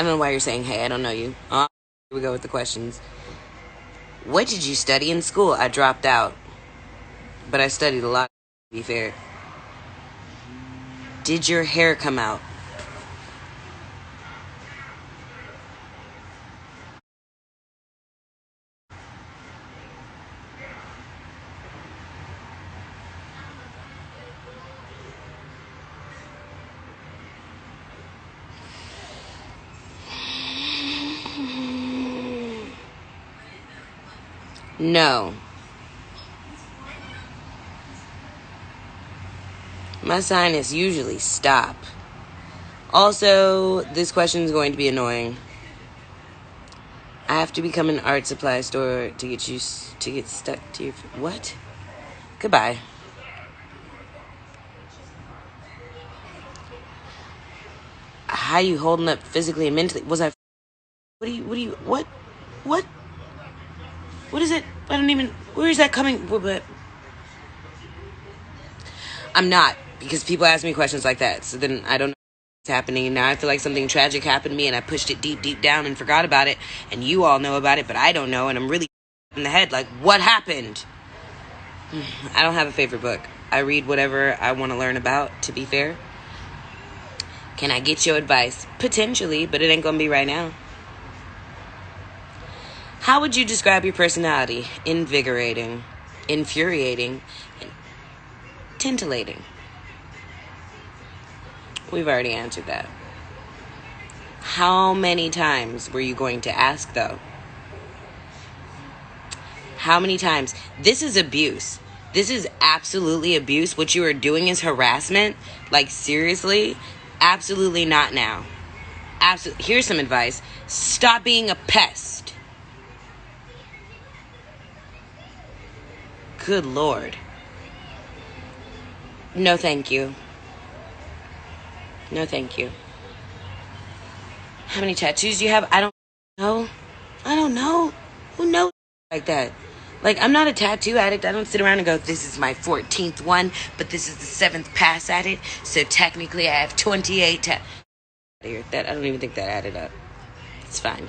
I don't know why you're saying, hey, I don't know you. Here we go with the questions. What did you study in school? I dropped out. But I studied a lot, to be fair. Did your hair come out? No. My sign is usually stop. Also, this question is going to be annoying. I have to become an art supply store to get stuck to your... What? Goodbye. How you holding up physically and mentally? What is it? I don't even... Where is that coming? I'm not, because people ask me questions like that, so then I don't know what's happening. Now I feel like something tragic happened to me, and I pushed it deep down and forgot about it, and you all know about it, but I don't know, and I'm really in the head, like, what happened? I don't have a favorite book. I read whatever I want to learn about, to be fair. Can I get your advice? Potentially, but it ain't gonna be right now. How would you describe your personality? Invigorating, infuriating, tintillating. We've already answered that. How many times were you going to ask, though? How many times? This is abuse. This is absolutely abuse. What you are doing is harassment. Like, seriously? Absolutely not now. Here's some advice. Stop being a pest. Good Lord. No, thank you. No, thank you. How many tattoos do you have? I don't know. Who knows like that? Like, I'm not a tattoo addict. I don't sit around and go, this is my 14th one, but this is the 7th pass at it. So technically I have 28 That I don't even think that added up. It's fine.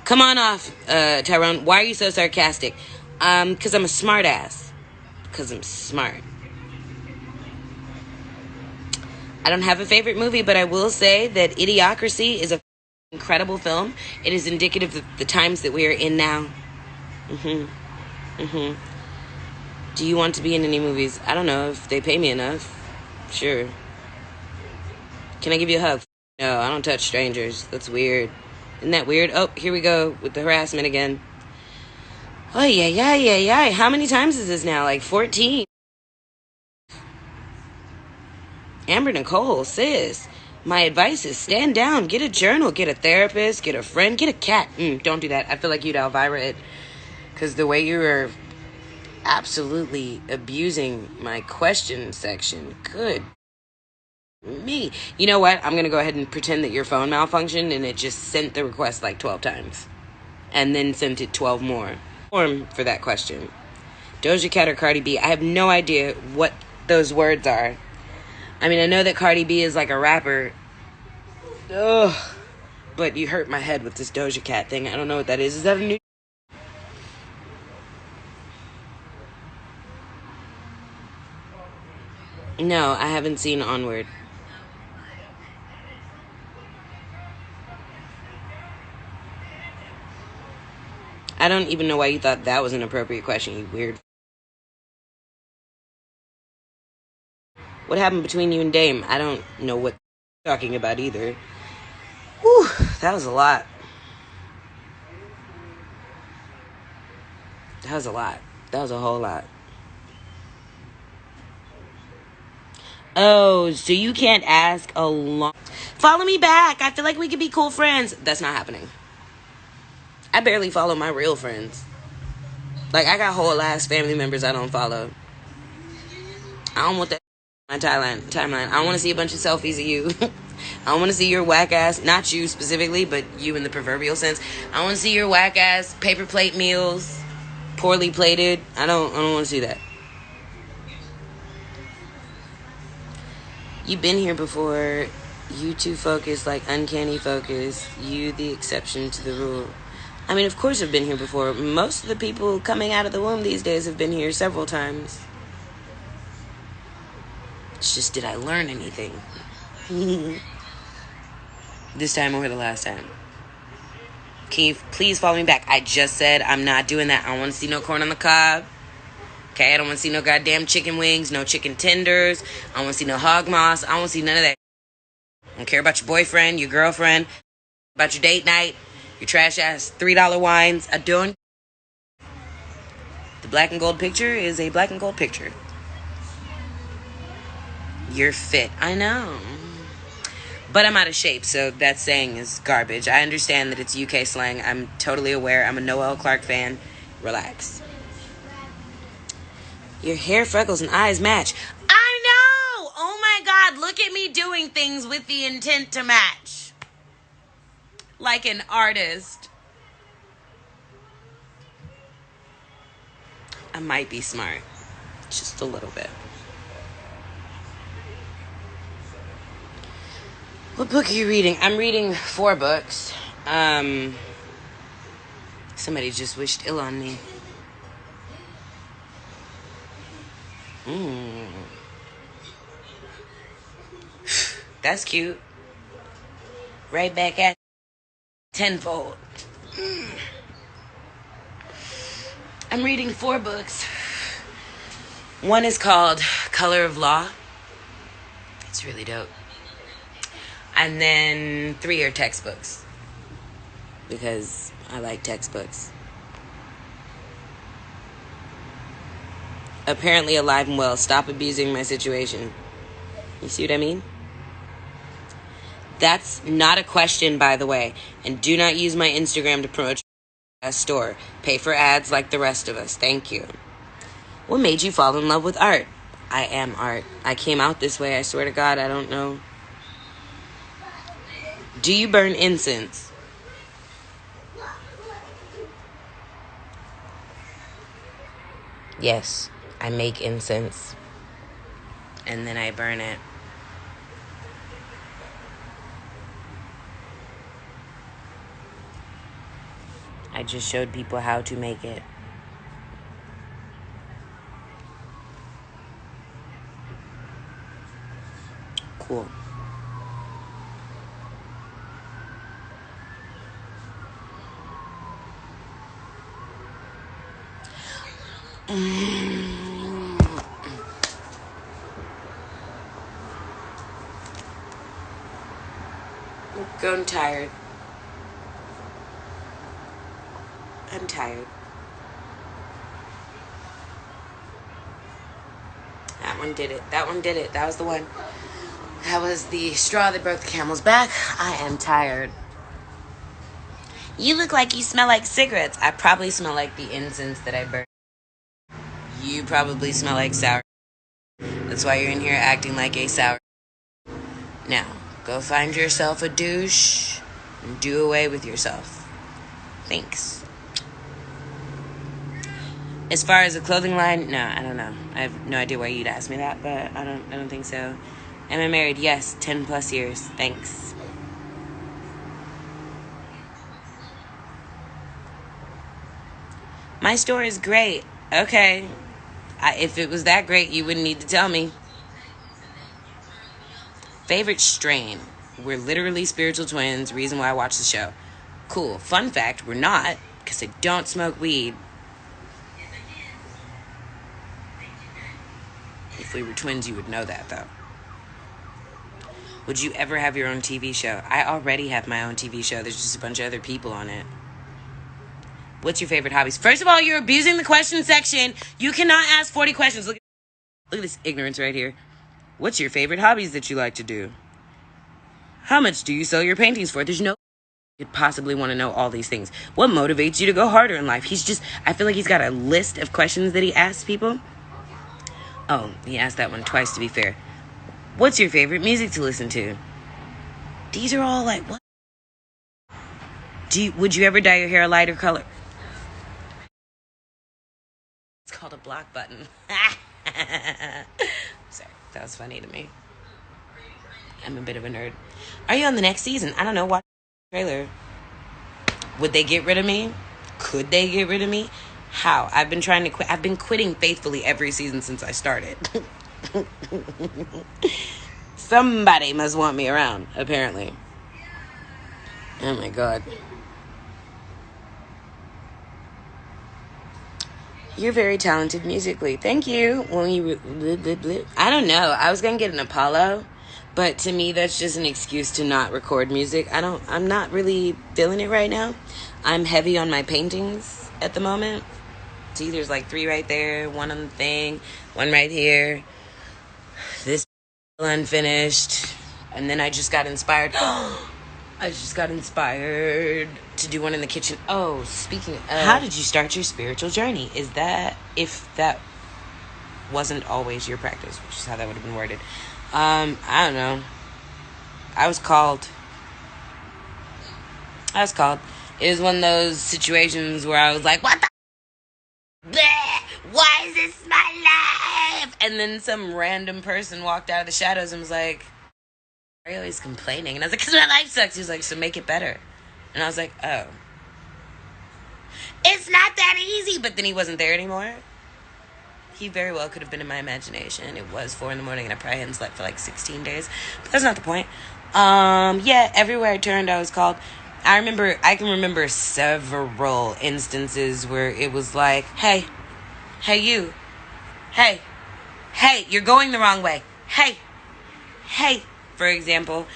Come on off, Tyrone. Why are you so sarcastic? Because I'm a smart ass. Because I'm smart. I don't have a favorite movie, but I will say that Idiocracy is an incredible film. It is indicative of the times that we are in now. Do you want to be in any movies? I don't know, if they pay me enough. Sure. Can I give you a hug? No, I don't touch strangers. That's weird. Isn't that weird? Oh, here we go with the harassment again. Oh, yeah. How many times is this now? Like 14. Amber Nicole, sis, my advice is stand down, get a journal, get a therapist, get a friend, get a cat. Don't do that. I feel like you'd Elvira it. Because the way you are absolutely abusing my question section. Good me. You know what? I'm going to go ahead and pretend that your phone malfunctioned and it just sent the request like 12 times. And then sent it 12 more. For that question. Doja Cat or Cardi B? I have no idea what those words are. I mean, I know that Cardi B is like a rapper. Ugh. But you hurt my head with this Doja Cat thing. I don't know what that is. Is that a new... No, I haven't seen Onward. I don't even know why you thought that was an appropriate question, you weird... What happened between you and Dame? I don't know what you're talking about either. Whew, that was a lot. That was a lot. That was a whole lot. Oh, so you can't ask a long... Follow me back. I feel like we could be cool friends. That's not happening. I barely follow my real friends. Like, I got whole ass family members I don't follow. I don't want that on my timeline. I don't want to see a bunch of selfies of you. I don't want to see your whack ass, not you specifically, but you in the proverbial sense. I want to see your whack ass paper plate meals, poorly plated. I don't want to see that. You've been here before. You too focused, like uncanny focus. You the exception to the rule. I mean, of course I've been here before. Most of the people coming out of the womb these days have been here several times. It's just, did I learn anything? This time or the last time? Can you please follow me back? I just said I'm not doing that. I don't want to see no corn on the cob. Okay, I don't want to see no goddamn chicken wings, no chicken tenders. I don't want to see no hog moss. I don't want to see none of that. I don't care about your boyfriend, your girlfriend, about your date night, your trash ass $3 wines. I don't. The black and gold picture is a black and gold picture. You're fit. I know. But I'm out of shape, so that saying is garbage. I understand that it's UK slang. I'm totally aware. I'm a Noel Clarke fan. Relax. Your hair, freckles, and eyes match. I know! Oh my God, look at me doing things with the intent to match. Like an artist. I might be smart. Just a little bit. What book are you reading? I'm reading 4 books. Somebody just wished ill on me. That's cute. Right back at tenfold. I'm reading 4 books. One is called Color of Law. It's really dope. And then 3 are textbooks. Because I like textbooks. Apparently alive and well. Stop abusing my situation. You see what I mean? That's not a question, by the way. And do not use my Instagram to promote your store. Pay for ads like the rest of us. Thank you. What made you fall in love with art? I am art. I came out this way. I swear to God, I don't know. Do you burn incense? Yes, I make incense. And then I burn it. I just showed people how to make it. Cool. I'm tired. I'm tired. That one did it. That one did it. That was the one. That was the straw that broke the camel's back. I am tired. You look like you smell like cigarettes. I probably smell like the incense that I burned. You probably smell like sour. That's why you're in here acting like a sour. Now, go find yourself a douche and do away with yourself. Thanks. As far as a clothing line, no, I don't know. I have no idea why you'd ask me that, but I don't think so. Am I married? Yes, 10 plus years. Thanks. My store is great. Okay. If it was that great, you wouldn't need to tell me. Favorite strain? We're literally spiritual twins. Reason why I watch the show. Cool. Fun fact, we're not, because I don't smoke weed. If we were twins, you would know that, though. Would you ever have your own TV show? I already have my own TV show. There's just a bunch of other people on it. What's your favorite hobbies? First of all, you're abusing the question section. You cannot ask 40 questions. Look at this ignorance right here. What's your favorite hobbies that you like to do? How much do you sell your paintings for? There's no you could possibly want to know all these things. What motivates you to go harder in life? I feel like he's got a list of questions that he asks people. Oh, he asked that one twice, to be fair. What's your favorite music to listen to? These are all like, what? Would you ever dye your hair a lighter color? It's called a block button. Sorry, that was funny to me. I'm a bit of a nerd. Are you on the next season? I don't know. Watch the trailer. Would they get rid of me? Could they get rid of me? How? I've been trying to quit. I've been quitting faithfully every season since I started. Somebody must want me around, apparently. Oh my God. You're very talented musically. Thank you. I don't know. I was going to get an Apollo, but to me that's just an excuse to not record music. I'm not really feeling it right now. I'm heavy on my paintings at the moment. See, there's like 3 right there, 1 on the thing, 1 right here. This unfinished. And then I just got inspired. To do one in the kitchen. Oh, speaking of, how did you start your spiritual journey? Is that, if that wasn't always your practice, which is how that would have been worded. I don't know. I was called. It was one of those situations where I was like, what the? Bleh! Why is this my life? And then some random person walked out of the shadows and was like, why are you always complaining? And I was like, because my life sucks. He was like, so make it better. And I was like, oh. It's not that easy. But then he wasn't there anymore. He very well could have been in my imagination. It was 4 a.m. and I probably hadn't slept for like 16 days. But that's not the point. Yeah, everywhere I turned, I was called. I can remember several instances where it was like, hey, you. Hey, you're going the wrong way. Hey. For example,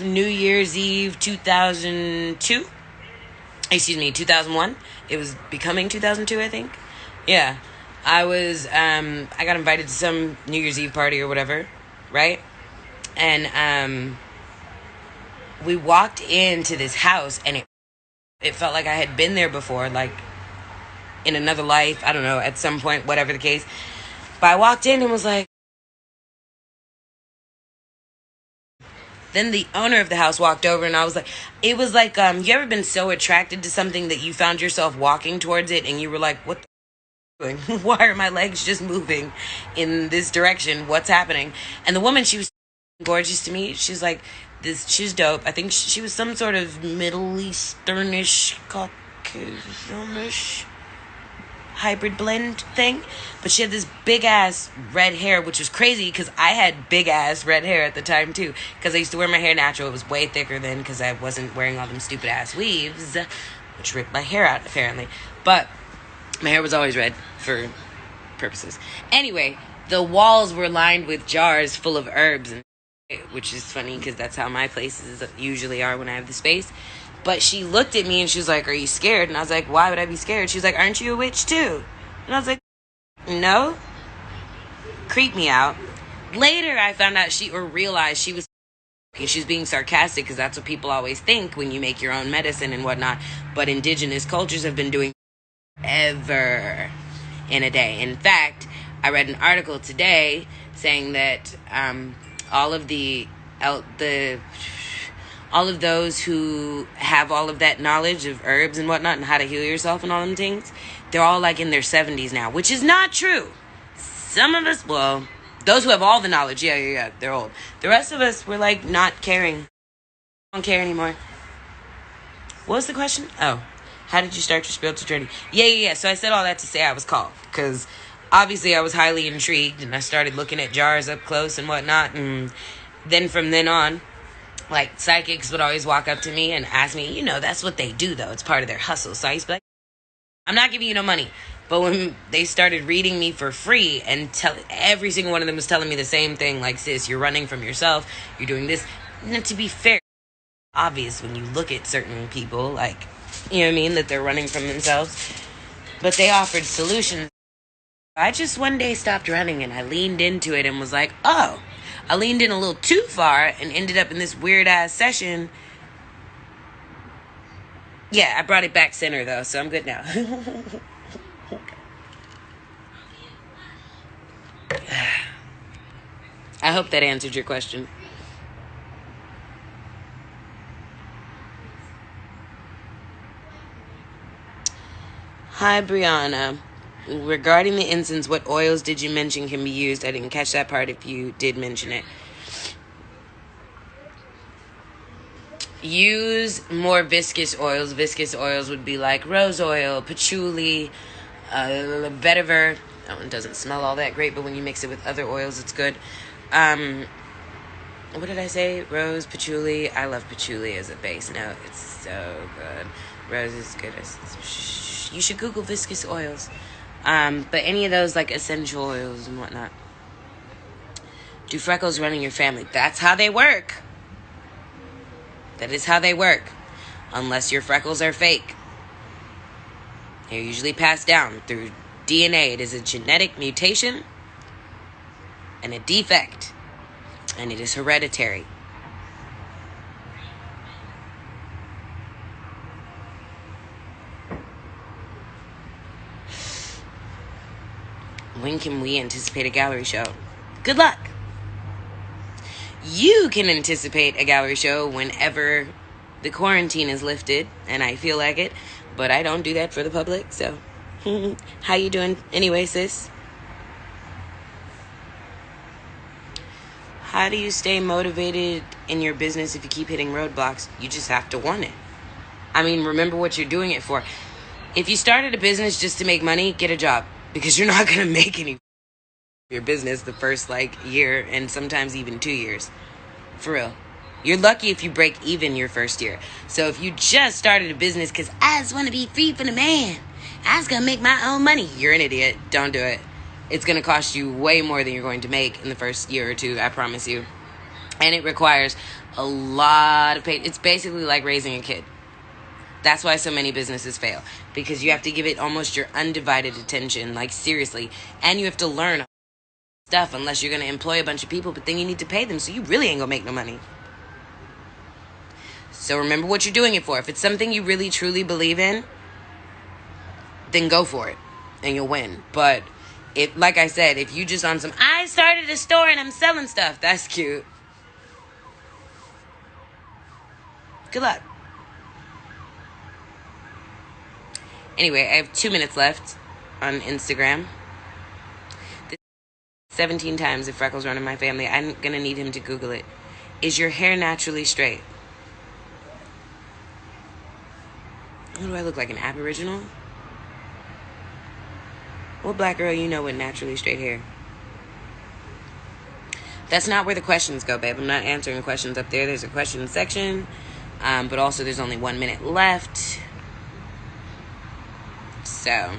New Year's Eve 2001. It was becoming 2002, I think. Yeah. I got invited to some New Year's Eve party or whatever, right? And we walked into this house, and it felt like I had been there before, like in another life, I don't know, at some point, whatever the case. But I walked in and was like, then the owner of the house walked over, and I was like, it was like, you ever been so attracted to something that you found yourself walking towards it, and you were like, what the f*** doing? Why are my legs just moving in this direction? What's happening? And the woman, she was gorgeous to me. She's like, she's dope. I think she was some sort of Middle Easternish, Caucasianish hybrid blend thing, but she had this big ass red hair, which was crazy because I had big ass red hair at the time too, because I used to wear my hair natural. It was way thicker then because I wasn't wearing all them stupid ass weaves, which ripped my hair out apparently, but my hair was always red for purposes. Anyway, the walls were lined with jars full of herbs, and which is funny because that's how my places usually are when I have the space. But she looked at me and she was like, are you scared? And I was like, why would I be scared? She was like, aren't you a witch too? And I was like, no. Creeped me out. Later, I found out realized she was being sarcastic, because that's what people always think when you make your own medicine and whatnot. But indigenous cultures have been doing ever in a day. In fact, I read an article today saying that all of those who have all of that knowledge of herbs and whatnot and how to heal yourself and all them things, they're all like in their 70s now, which is not true. Some of us, well, those who have all the knowledge, yeah, they're old. The rest of us, we're like not caring. Don't care anymore. What was the question? Oh, how did you start your spiritual journey? Yeah. So I said all that to say I was called, because obviously I was highly intrigued, and I started looking at jars up close and whatnot, and then from then on, like, psychics would always walk up to me and ask me, that's what they do, though. It's part of their hustle. So I used to be like, I'm not giving you no money. But when they started reading me for free, and every single one of them was telling me the same thing, like, sis, you're running from yourself, you're doing this. And to be fair, obvious when you look at certain people, like, you know what I mean, that they're running from themselves. But they offered solutions. I just one day stopped running, and I leaned into it and was like, oh. I leaned in a little too far and ended up in this weird-ass session. Yeah, I brought it back center, though, so I'm good now. I hope that answered your question. Hi, Briana. Regarding the incense, what oils did you mention can be used? I didn't catch that part if you did mention it. use more viscous oils. Viscous oils would be like rose oil, patchouli, vetiver. That one doesn't smell all that great, but when you mix it with other oils, it's good. What did I say? Rose, patchouli. I love patchouli as a base note. It's so good. Rose is good. You should Google viscous oils. But any of those like essential oils and whatnot. Do freckles run in your family? That's how they work. That is how they work. Unless your freckles are fake. They're usually passed down through DNA. It is a genetic mutation and a defect. And it is hereditary. When can we anticipate a gallery show? Good luck. You can anticipate a gallery show whenever the quarantine is lifted and I feel like it, but I don't do that for the public, so how you doing anyway, sis? How do you stay motivated in your business if you keep hitting roadblocks? You just have to want it. I mean, remember what you're doing it for. If you started a business just to make money, get a job, because you're not going to make any your business the first year and sometimes even 2 years. For real. You're lucky if you break even your first year. So if you just started a business because I just want to be free from the man, I was going to make my own money, you're an idiot. Don't do it. It's going to cost you way more than you're going to make in the first year or two, I promise you. And it requires a lot of patience. It's basically like raising a kid. That's why so many businesses fail. Because you have to give it almost your undivided attention, like seriously. And you have to learn stuff unless you're going to employ a bunch of people, but then you need to pay them, so you really ain't going to make no money. So remember what you're doing it for. If it's something you really truly believe in, then go for it and you'll win. But if, like I said, if you just on some, I started a store and I'm selling stuff, that's cute. Good luck. Anyway, I have 2 minutes left on Instagram. 17 times if freckles run in my family. I'm going to need him to Google it. Is your hair naturally straight? What do I look like, an aboriginal? What black girl you know with naturally straight hair? That's not where the questions go, babe. I'm not answering the questions up there. There's a question section. But also there's only 1 minute left. So,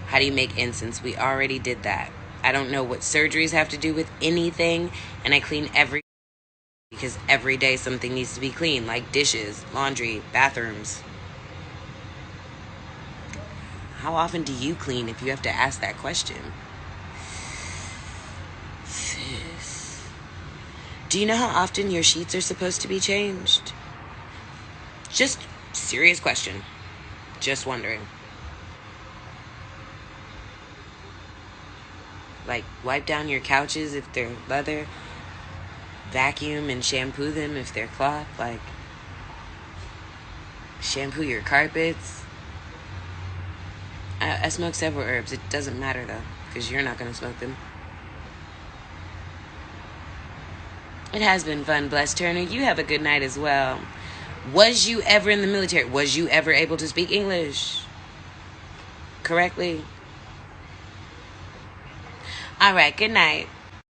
how do you make incense? We already did that. I don't know what surgeries have to do with anything. And I clean because every day something needs to be clean, like dishes, laundry, bathrooms. How often do you clean if you have to ask that question? Sis. Do you know how often your sheets are supposed to be changed? Just serious question. Just wondering. Like, wipe down your couches if they're leather. Vacuum and shampoo them if they're cloth. Like, shampoo your carpets. I smoke several herbs. It doesn't matter, though, because you're not going to smoke them. It has been fun, Bless Turner. You have a good night as well. Was you ever in the military? Was you ever able to speak English correctly? All right, good night.